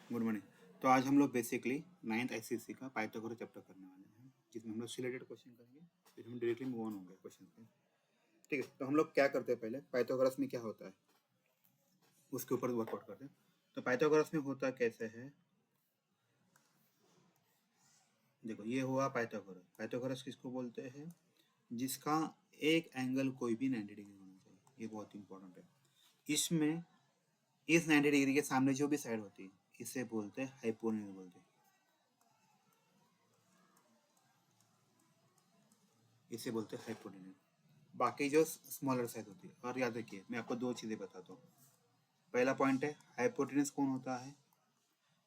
Good morning. तो आज हम लोग बेसिकली 9th आईसीएससी का पाइथागोरस चैप्टर करने वाले हैं, जिसमें हम लोग रिलेटेड क्वेश्चन करेंगे, फिर हम डायरेक्टली मूव ऑन होंगे क्वेश्चन पे। ठीक है, तो हम लोग क्या करते हैं, पहले पाइथागोरस में क्या होता है उसके ऊपर वर्कआउट करते हैं। तो पाइथागोरस में होता कैसे है, देखो ये हुआ पाइथागोरस। पाइथागोरस किसको बोलते हैं? जिसका एक एंगल कोई भी 90 डिग्री होना चाहिए, ये बहुत इंपॉर्टेंट है। इसमें इस 90 डिग्री के सामने जो भी साइड होती है इसे बोलते हैं हाइपोटेन्यूज बोलते हैं, इसे बोलते हैं हाइपोटेन्यूज। बाकी जो स्मॉलर साइज होती है। और याद रखिए, मैं आपको दो चीज़ें बताता हूँ। पहला पॉइंट है हाइपोटेन्यूज कौन होता है?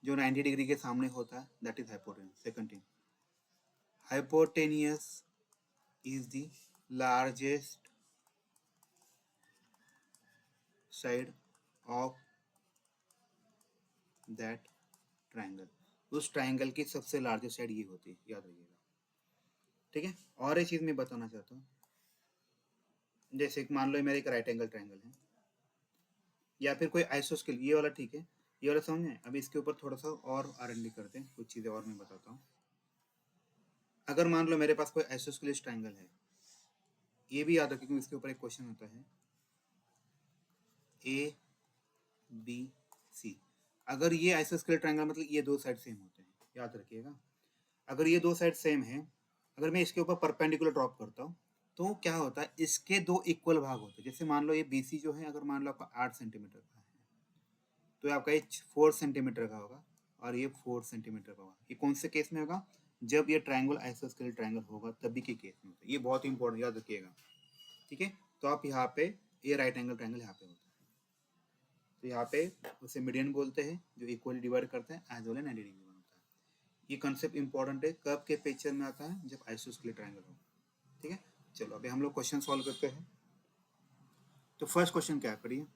जो 90 डिग्री के सामने होता है, that is hypotenuse. Second thing, hypotenuse is the largest side of that triangle. उस ट्राइंगल की सबसे लार्जेस्ट साइड ये होती है, याद रखिएगा। ठीक है, और एक चीज़ मैं बताना चाहता हूँ। जैसे मान लो मेरा एक राइट एंगल ट्राइंगल है, या फिर कोई आइसोस्केल, ये वाला ठीक है, ये वाला समझे। अब इसके ऊपर थोड़ा सा और R&D करते हैं, कुछ चीज़ें और मैं बताता हूँ। अगर मान लो मेरे पास कोई आइसोस्केलिस ट्राइंगल है, ये भी याद रखें क्योंकि इसके ऊपर एक क्वेश्चन होता है, ए बी सी। अगर ये आइसोस्केलिस ट्राइंगल मतलब ये दो साइड सेम होते हैं, याद रखिएगा। अगर ये दो साइड सेम है, अगर मैं इसके ऊपर परपेंडिकुलर ड्रॉप करता हूँ तो क्या होता है, इसके दो इक्वल भाग होते हैं। जैसे मान लो ये BC जो है, अगर मान लो आपका 8 सेंटीमीटर का है, तो आपका ये 4 सेंटीमीटर का होगा और ये 4 सेंटीमीटर का होगा। ये कौन से केस में होगा? जब ये ट्राइंगल आइसोस्केलेटल ट्राइंगल होगा तभी के केस में होता है। ये बहुत इंपॉर्टेंट, याद रखिएगा। ठीक है, तो आप यहाँ पे ये राइट एंगल ट्राइंगल यहाँ पे होता है, तो यहाँ पे उसे मीडियन बोलते हैं, जो इक्वली डिवाइड करते हैं एज वेल 90 डिग्री बनता है। ये कंसेप्ट इंपॉर्टेंट है, कब के पिक्चर में आता है? जब आइसोस्केलेटल ट्राइंगल हो। ठीक है, चलो अभी हम लोग क्वेश्चन सॉल्व करते हैं। तो फर्स्ट क्वेश्चन क्या करिए,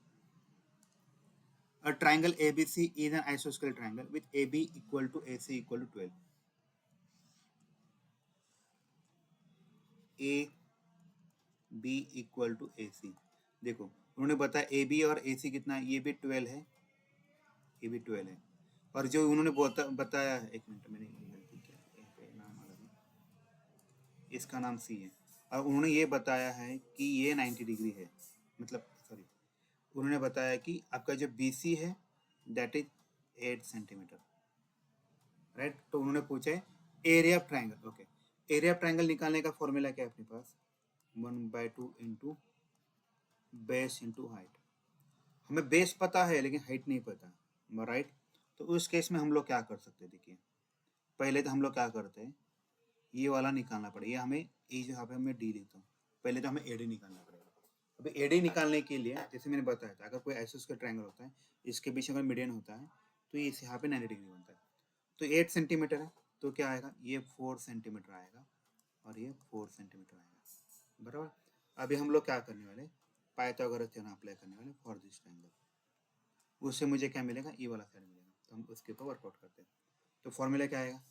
a triangle ABC is an isosceles triangle with AB equal to AC equal to 12. A B equal to A C. देखो उन्होंने बताया ए बी और ए सी कितना है, ये भी 12 है, ये भी 12 है। और जो उन्होंने बताया, एक मिनट मैंने गलती किया, यहाँ पे नाम अलग है, इसका नाम सी है। और उन्होंने ये बताया है कि ये 90 डिग्री है, मतलब सॉरी, उन्होंने बताया कि आपका जो बी सी है दैट इज 8 सेंटीमीटर, राइट। तो उन्होंने पूछा है area of triangle. Okay, area of triangle निकालने का फॉर्मूला क्या है अपने पास? 1/2 इंटू बेस इंटू हाइट। हमें बेस पता है लेकिन हाइट नहीं पता, राइट। तो उस केस में हम लोग क्या कर सकते हैं, देखिए पहले तो हम लोग क्या करते हैं, ये वाला निकालना पड़ेगा हमें। ये जो यहाँ पे मैं डी लिखता हूँ, पहले तो हमें एडी निकालना पड़ेगा। अभी एडी निकालने के लिए जैसे मैंने बताया था, अगर कोई आइसोस्केलेटल ट्रायंगल होता है, इसके बीच अगर मीडियन होता है, तो ये यहाँ पे 90 डिग्री बनता है। तो 8 सेंटीमीटर है, तो क्या आएगा, ये 4 सेंटीमीटर आएगा और ये 4 सेंटीमीटर आएगा, बराबर। अभी हम लोग क्या करने वाले, पाइथागोरस थ्योरम अप्लाई करने वाले फॉर दिस ट्रायंगल। उससे मुझे क्या मिलेगा, ये वाला साइड मिलेगा, तो हम उसके ऊपर वर्कआउट करते हैं। तो फॉर्मूला क्या आएगा,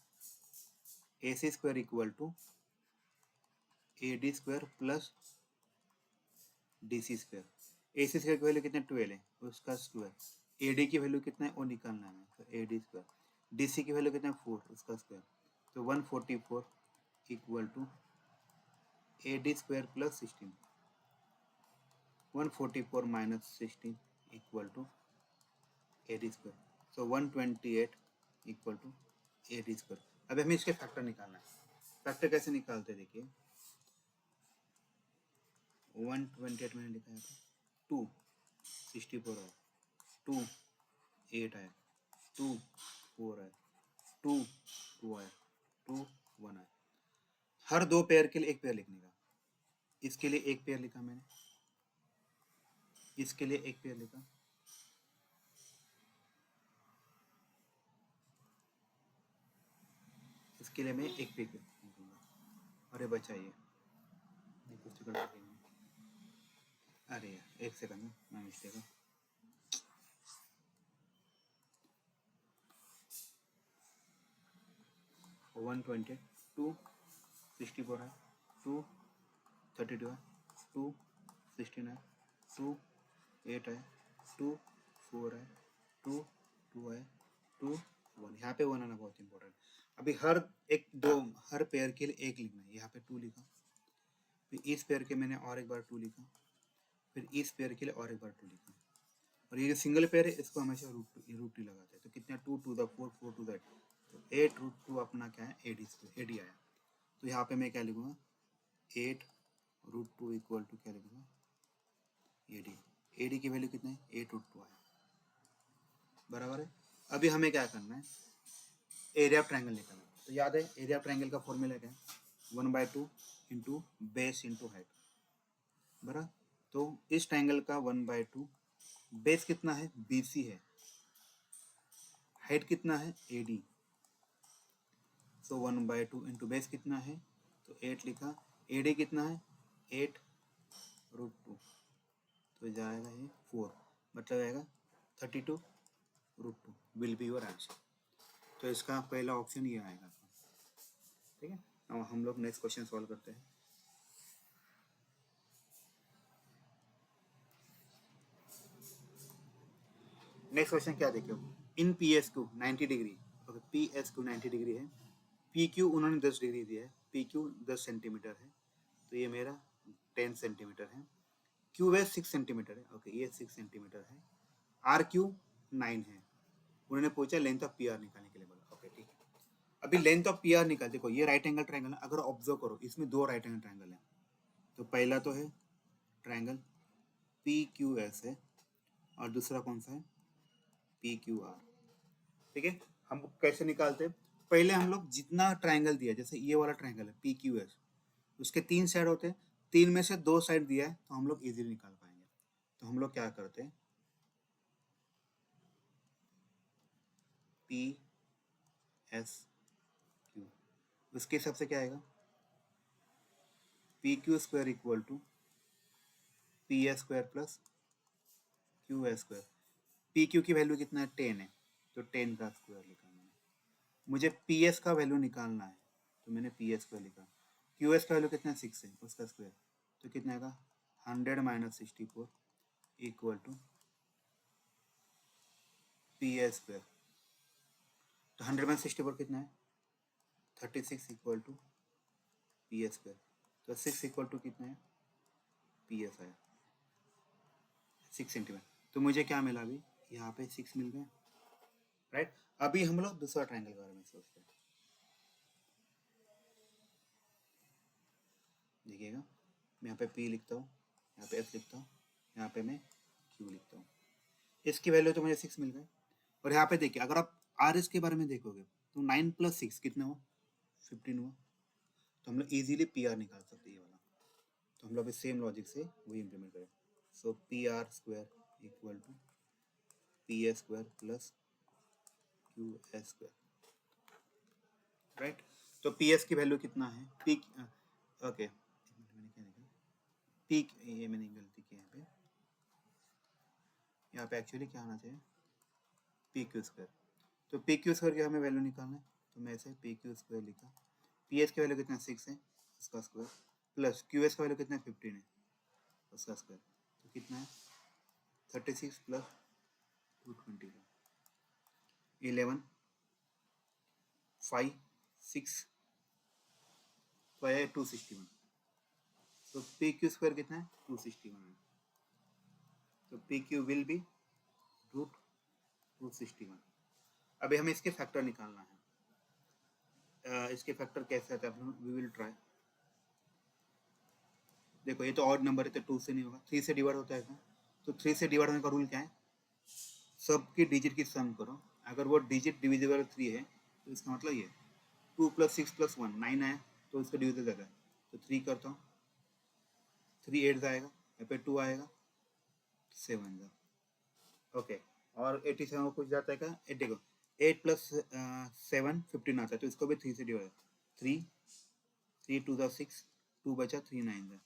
A C square equal to A D square plus D C square. A C square की वैल्यू कितना 12 है, उसका स्क्वायर। ए डी की वैल्यू कितना है वो निकालना है, तो A D square. D C की वैल्यू कितना है 4, उसका स्क्वायर। तो 144 equal to A D square plus 16। 144 minus 16 equal to A D square. So 128 equal to A D square. अब हमें इसके फैक्टर निकालना है। फैक्टर कैसे निकालते हैं, देखिए 128 मैंने लिखा है, 2 64 है, 2 8 है, 2 4 है, 2 2 है, 2 1 है। हर दो पेयर के लिए एक पेयर लिखने का। इसके लिए एक पेयर लिखा मैंने, इसके लिए एक पेयर लिखा, इसके लिए मैं एक पेयर लिखूंगा। अरे बचाइए, कुछ गलती नहीं, अरे यार एक सेकंड में मैं मिस्टेक है। 120 2 64 है, 2 32 है, 2 16 है, 2 8 है, 2 4 है, 2 2 है, 2 1, यहाँ पे 1 आना बहुत इंपॉर्टेंट। अभी हर पेयर के लिए 1 लिखना है, यहाँ पे 2 लिखा, फिर इस पेयर के मैंने और एक बार 2 लिखा, फिर इस पेयर के लिए और एक बार 2 लिखा, और ये जो सिंगल पेयर है इसको हमेशा रूट 2 लगाते हैं। तो कितना 2 टू द 4 4 टू द 8, तो 8√2 अपना क्या है AD आया। तो यहाँ पे मैं क्या लिखूँगा 8√2 इक्वल टू क्या लिखूँगा AD की वैल्यू कितना है 8√2 आया, बराबर है। अभी हमें क्या करना है एरिया ऑफ ट्रायंगल निकालना है। तो याद है एरिया ऑफ ट्रायंगल का फॉर्मूला क्या है 1/2 इंटू बेस इंटू हाइट, बराबर। तो इस ट्रायंगल का 1/2 बेस कितना है BC है, हाइट कितना है AD, सो 1/2 इंटू बेस कितना है तो 8 लिखा, AD कितना है 8√2, तो जाएगा ये 4, मतलब आएगा 32√2 विल बी योर आंसर। तो इसका पहला ऑप्शन ये आएगा, ठीक है। अब हम लोग नेक्स्ट क्वेश्चन सॉल्व करते हैं। नेक्स्ट क्वेश्चन क्या देखो, इन PSQ 90 degree, okay PSQ 90 degree है, PQ उन्होंने 10 डिग्री दिया है, PQ 10 सेंटीमीटर है, तो ये मेरा 10 सेंटीमीटर है, QS 6 सेंटीमीटर है, ओके ये 6 सेंटीमीटर है, RQ 9 है, उन्होंने पूछा लेंथ ऑफ PR निकालने के लिए बोला, ओके ठीक है। अभी लेंथ ऑफ PR निकाल, देखो ये राइट एंगल ट्रायंगल है, अगर ऑब्जर्व करो इसमें 2 राइट एंगल ट्रायंगल है, तो पहला तो है ट्रायंगल PQS है और दूसरा कौन सा है PQR, ठीक है। हम कैसे निकालते हैं, पहले हम लोग जितना ट्रायंगल दिया, जैसे ये वाला ट्रायंगल है PQS, उसके 3 साइड होते हैं, 3 में से 2 साइड दिया है तो हम लोग इजीली निकाल पाएंगे। तो हम लोग क्या करते हैं PSQ, उसके हिसाब से क्या आएगा PQ² equal to PS² plus QS²। PQ की वैल्यू कितना है 10 है, तो 10 का स्क्वायर लिखा मैंने। मुझे PS का वैल्यू निकालना है तो मैंने PS² लिखा, QS का वैल्यू कितना 6 है उसका स्क्वायर, तो कितना आएगा 100 - 64 इक्वल टू PS²। तो 100 - 64 कितना है 36 इक्वल टू PS², तो 6 इक्वल टू कितना है PS आया 6 सेंटीमीटर। तो मुझे क्या मिला अभी यहाँ पे 6 मिल गया, राइट। अभी हम लोग दूसरा ट्रायंगल के बारे में सोचते हैं। देखिएगा मैं यहाँ पे P लिखता हूँ, यहाँ पे S लिखता हूँ, यहाँ पे मैं Q लिखता हूँ। इसकी वैल्यू तो मुझे 6 मिल गए, और यहाँ पे देखिए अगर आप RS के बारे में देखोगे तो 9 + 6 कितना हुआ 15 हुआ, तो हम लोग ईजिली PR निकाल सकते हैं ये वाला। तो हम लोग भी सेम लॉजिक से वही इम्प्लीमेंट करें, so PR² equal to PS² plus QS², right. तो PS की वैल्यू कितना है ओके मैंने क्या लिखा ये मैंने गलती की यहाँ पे एक्चुअली क्या आना चाहिए PQ²। तो PQ² की हमें वैल्यू निकालना है, तो मैं ऐसे PQ² लिखा, PS की वैल्यू कितना 6 है उसका स्क्वायर, प्लस QS का वैल्यू कितना 15 है उसका स्क्वायर, तो कितना है 36 प्लस 220 का 11 5 6 तो आया 261, तो PQ² कितना है 261 है, तो PQ विल बी √261। अभी हमें इसके फैक्टर निकालना है, इसके फैक्टर कैसे आते हैं वी विल ट्राई। देखो ये तो ऑड नंबर है तो 2 से नहीं होगा, 3 से डिवाइड होता है क्या, तो 3 से डिवाइड होने का रूल क्या है सबकी डिजिट की सम करो, अगर वो डिजिट डिविजिबल 3 है तो इसका मतलब ये 2 + 6 + 1 9 है, तो इसका डिविजन ज़्यादा है, तो 3 करता हूँ 3 8 आएगा, यहाँ पे 2 आएगा 7 जा, ओके। और 87 को कुछ जाता है क्या 8, देखो 8 + 7 15 आता है, तो इसको भी 3 से डिवाइड 3 3 2 6 2 बचा 3 9 जा।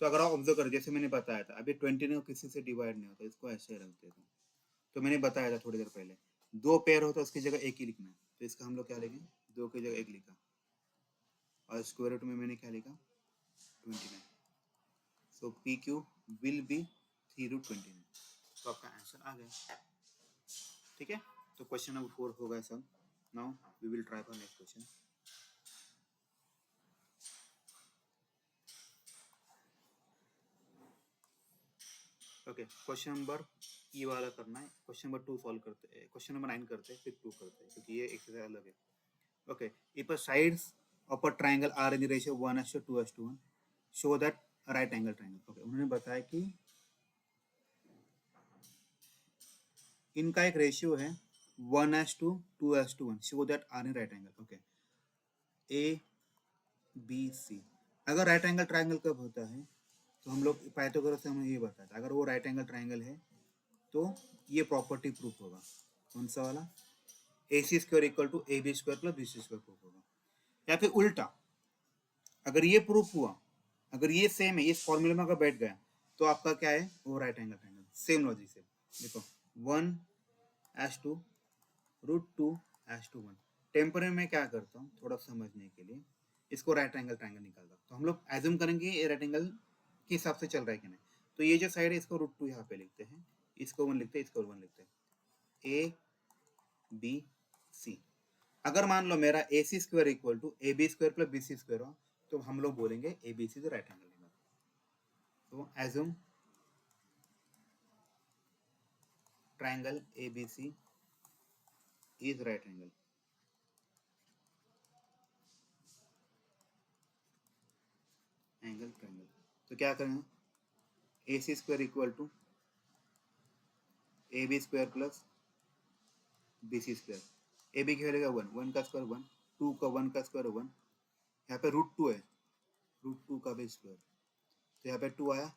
तो अगर आप ऑब्जर्व करो जैसे मैंने बताया था अभी 20 ने किसी से डिवाइड नहीं होता, इसको ऐसे रख देता हूँ। तो मैंने बताया था थोड़ी देर पहले 2 पेयर होता है उसकी जगह 1 ही लिखना है, तो इसका हम लोग क्या लिखें 2 की जगह 1 लिखा, और स्क्वायर रूट में मैंने क्या लिखा 29, सो PQ विल बी 3√29, तो आपका आंसर आ गया, ठीक है। तो क्वेश्चन नंबर 4 होगा सब. Now we will try for next question. Okay, question number ये वाला करना है. क्वेश्चन नंबर 2 सॉल्व करते हैं, क्वेश्चन नंबर 9 करते हैं, फिर 2 करते हैं, क्योंकि ये एक्सरसाइज अलग है. Okay, if a sides of a triangle are in the ratio 1:2:1, show that right angle triangle. Okay, उन्होंने बताया कि इनका एक रेशियो है 1:2:1, show that are in right angle. Okay, A B C. अगर राइट एंगल ट्रायंगल कब होता है, तो हम लोग पाइथागोरस से हमें ये बताया था, अगर वो राइट एंगल ट्रायंगल है तो ये प्रॉपर्टी प्रूफ होगा. कौन सा वाला? AC² = AB² + BC² प्रूफ होगा. या फिर उल्टा, अगर ये प्रूफ हुआ, अगर ये सेम है, इस फॉर्मूले में अगर बैठ गया, तो आपका क्या है, वो right angle triangle. Same logic से देखो, 1:2√2:1. टेम्पररी में क्या करता हूँ, थोड़ा समझने के लिए इसको राइट एंगल ट्रायंगल निकालता हूँ, तो हम लोग एज्यूम करेंगे ये राइट एंगल के हिसाब से चल रहा है कि नहीं. तो ये जो साइड है इसको √2 यहाँ पे लिखते हैं, इसको 1 लिखते हैं, इसको 1 लिखते हैं. ABC. अगर मान लो मेरा AC² = AB² + BC² हो, तो हम लोग बोलेंगे ABC इज राइट एंगल. तो assume triangle ABC is right angle. Angle triangle. तो क्या करेंगे, AC² = AB² + BC². AB की वैल्यू 1 का स्क्वायर 1, 2 का 1 का स्क्वायर 1, यहाँ पे √2 है, √2 का भी स्क्वायर, तो यहाँ पे 2 आया,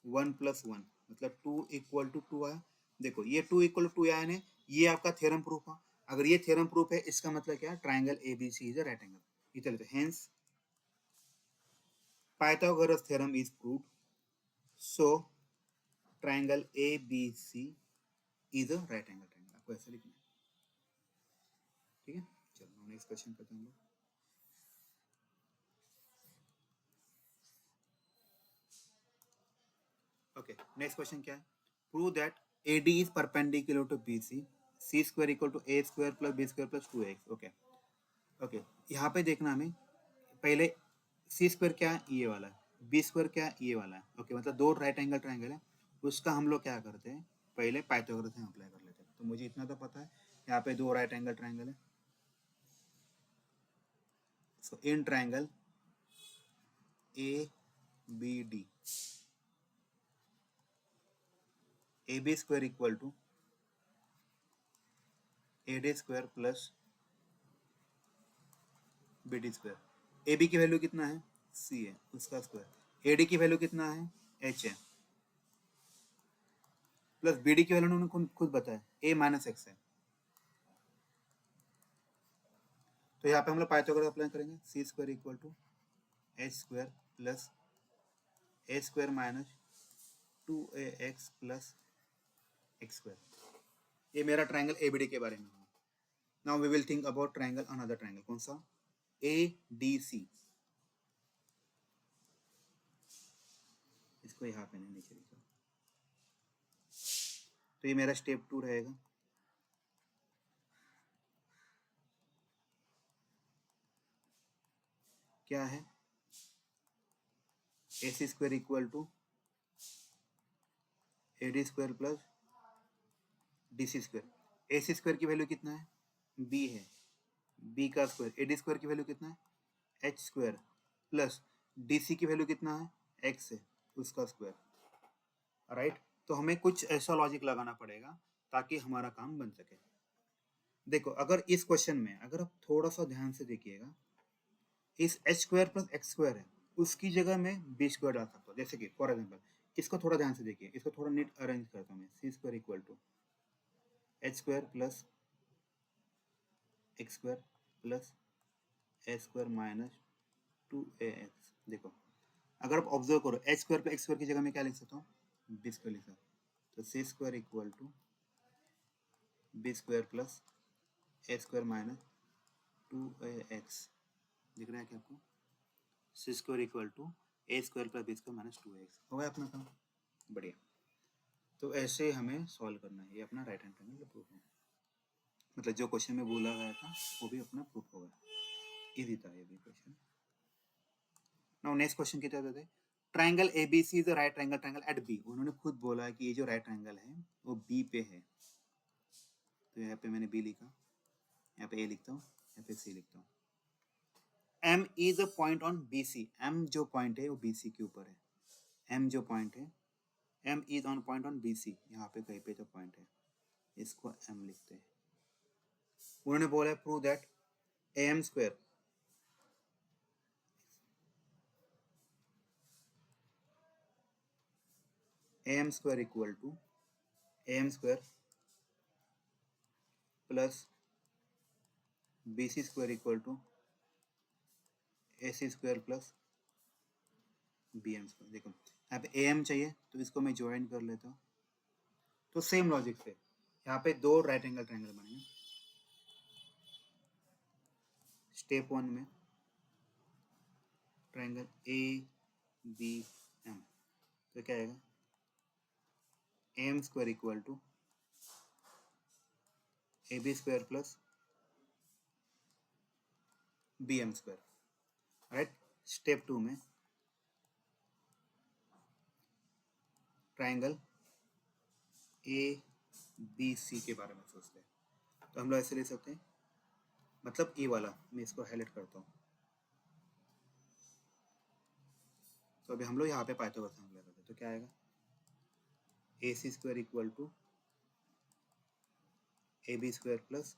1 + 1 मतलब 2 = 2 आया. देखो ये 2 = 2 आया ने, ये आपका थ्योरम प्रूफ है. अगर ये थ्योरम प्रूफ है, इसका मतलब क्या है, triangle ABC is a right angle. ये चलते, hence Pythagoras theorem is proved, so triangle ABC is a right angle triangle. आपको ऐसा लिखना है, ठीक है. चलो नेक्स्ट क्वेश्चन करते हैं हम लोग. ओके, नेक्स्ट क्वेश्चन क्या है, prove that AD is perpendicular to BC, C² = A² + B² + 2x. Okay okay, यहाँ पे देखना हमें पहले C² क्या है, ये वाला है, B² क्या है, ये वाला है. ओके, मतलब दो राइट एंगल ट्रायंगल है, उसका हम लोग क्या करते हैं, पहले पाइथागोरस में अप्लाई कर लेते हैं. तो मुझे इतना तो पता है, यहाँ पे दो राइट एंगल ट्रायंगल है. So in triangle ABD, AB² = AD² + BD². AB की वैल्यू कितना है, C है, उसका स्क्वायर. AD की वैल्यू कितना है, H है, प्लस BD की वैल्यू उन्होंने खुद बताया, A - x है. तो यहाँ पे हम लोग पाइथागोरस अप्लाई करेंगे. C² = H² + A² - 2AX + x². ये मेरा ट्रायंगल ABD के बारे में है. Now we will think about triangle, another triangle. कौन सा, ADC. इसको यहाँ पे नहीं, नीचे लिखा. तो ये मेरा स्टेप 2 रहेगा. क्या है, AC² = AD² + DC². AC² की वैल्यू कितना है, B है, B का स्क्वायर. AD² की वैल्यू कितना है, H² प्लस DC की वैल्यू कितना है, X है, उसका स्क्वायर. राइट. तो हमें कुछ ऐसा लॉजिक लगाना पड़ेगा ताकि हमारा काम बन सके. देखो, अगर इस क्वेश्चन में अगर आप थोड़ा सा ध्यान से देखिएगा, इस H² + x² है, उसकी जगह में B² डाल सकता हूँ. जैसे कि फॉर एग्जाम्पल, इसको थोड़ा ध्यान से देखिए, इसको थोड़ा नीट अरेंज करता हूँ मैं. C² = H² + x² + A² - 2AX. देखो, अगर आप ऑब्जर्व करो, H² + x² की जगह में क्या लिख सकता हूँ, B² लिख सकता हूँ. तो C² = B² + A² - 2AX. दिख रहा है क्या आपको, C² = A² + B² - 2AX. हो गया अपना काम, बढ़िया. तो ऐसे हमें सॉल्व करना है, ये अपना राइट हैंड ट्रायंगल प्रूफ है. मतलब जो क्वेश्चन में बोला गया था वो भी अपना प्रूफ होगा। इजी था ये भी क्वेश्चन। नाउ नेक्स्ट क्वेश्चन क्या कहते हैं, triangle ABC is the right triangle at B. उन्होंने खुद बोला कि ये जो राइट ट्रायंगल है वो बी पे है, तो यहाँ पे मैंने बी लिखा, यहाँ पे ए लिखता हूँ, यहाँ पे सी लिखता हूँ। M is a point on B C, M जो पॉइंट है वो बी सी के ऊपर है। एम जो पॉइंट है, M is on point on B C, यहाँ पे कहीं पे जो पॉइंट है इसको एम लिखते हैं। उन्होंने बोला है prove that A M square equal to A M square plus B C square equal to A C square plus B M square. देखो यहाँ पे ए एम चाहिए तो इसको मैं ज्वाइन कर लेता हूँ। तो सेम लॉजिक से यहाँ पे दो राइट एंगल ट्रायंगल बनेंगे। स्टेप 1 में ट्रायंगल ए बी एम, तो क्या आएगा, A M square equal to A B square plus B M square, right. Step 2 में ट्रायंगल ए बी सी के बारे में सोचते हैं, तो हम लोग ऐसे ले सकते हैं, मतलब ए वाला मैं इसको हाईलाइट करता हूँ। तो अभी हम लोग यहाँ पे पाइथागोरस थ्योरम करते हैं, तो क्या आएगा, A C square equal to A B square plus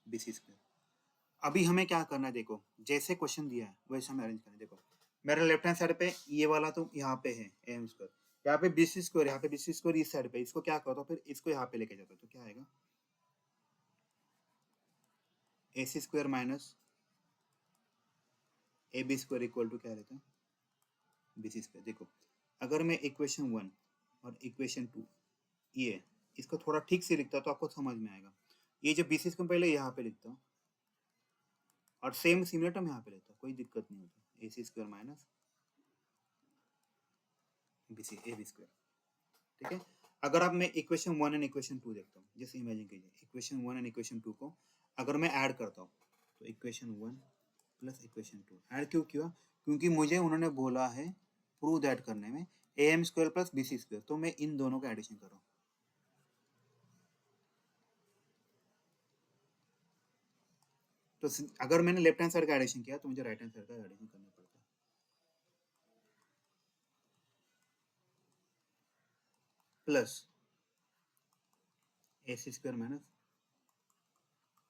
B C square. अभी हमें क्या करना है, देखो जैसे क्वेश्चन दिया है वैसे हमें अरेंज करना है। देखो मेरे लेफ्ट हैंड साइड पे ये वाला तो यहाँ पे है ए एम स्क्वायर, यहाँ पे बी सी स्क्वायर, यहाँ पे बी सी स्क्वायर इस साइड पे, इसको क्या करता हूँ फिर इसको यहाँ पे लेके जाता हूँ, तो क्या आएगा, A C square minus A B square equal to क्या रहता है, बी सी स्क्वायर। देखो अगर मैं इक्वेशन 1 और इक्वेशन 2 ये इसको थोड़ा ठीक से लिखता तो आपको समझ में आएगा। ये जो बी सी स्क्वायर पहले यहाँ पे लिखता हूँ और सेम सिमिलर टर्म यहाँ पे लेता हूँ, कोई दिक्कत नहीं होता। A C square minus B C A B square, ठीक है। अगर आप मैं इक्वेशन 1 एंड इक्वेशन 2 देखता हूँ, जैसे इमेजिन कीजिए इक्वेशन 1 एंड इक्वेशन 2 को अगर मैं ऐड करता हूँ, तो इक्वेशन 1 प्लस इक्वेशन 2 ऐड क्यों किया, क्योंकि मुझे उन्होंने बोला है प्रूव दैट करने में A M square plus B C square, तो मैं इन दोनों का एडिशन कर रहा हूँ। तो अगर मैंने लेफ्ट हैंड साइड का एडिशन किया तो मुझे राइट हैंड साइड का एडिशन करना पड़ता है। Plus A C square minus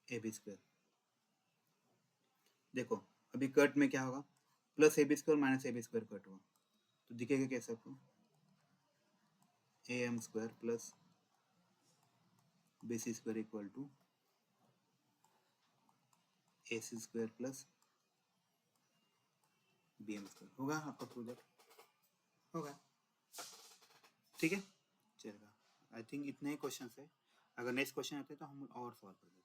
A B square. देखो अभी कट में क्या होगा, plus A B square minus A B square cut हुआ, तो दिखेगा कैसे आपको, A M square plus B C square equal to A C square plus B M square. होगा आपका प्रोजेक्ट, होगा, ठीक है, चलेगा। आई थिंक इतने ही क्वेश्चन है। अगर नेक्स्ट क्वेश्चन आते हैं तो हम और सॉल्व कर देंगे।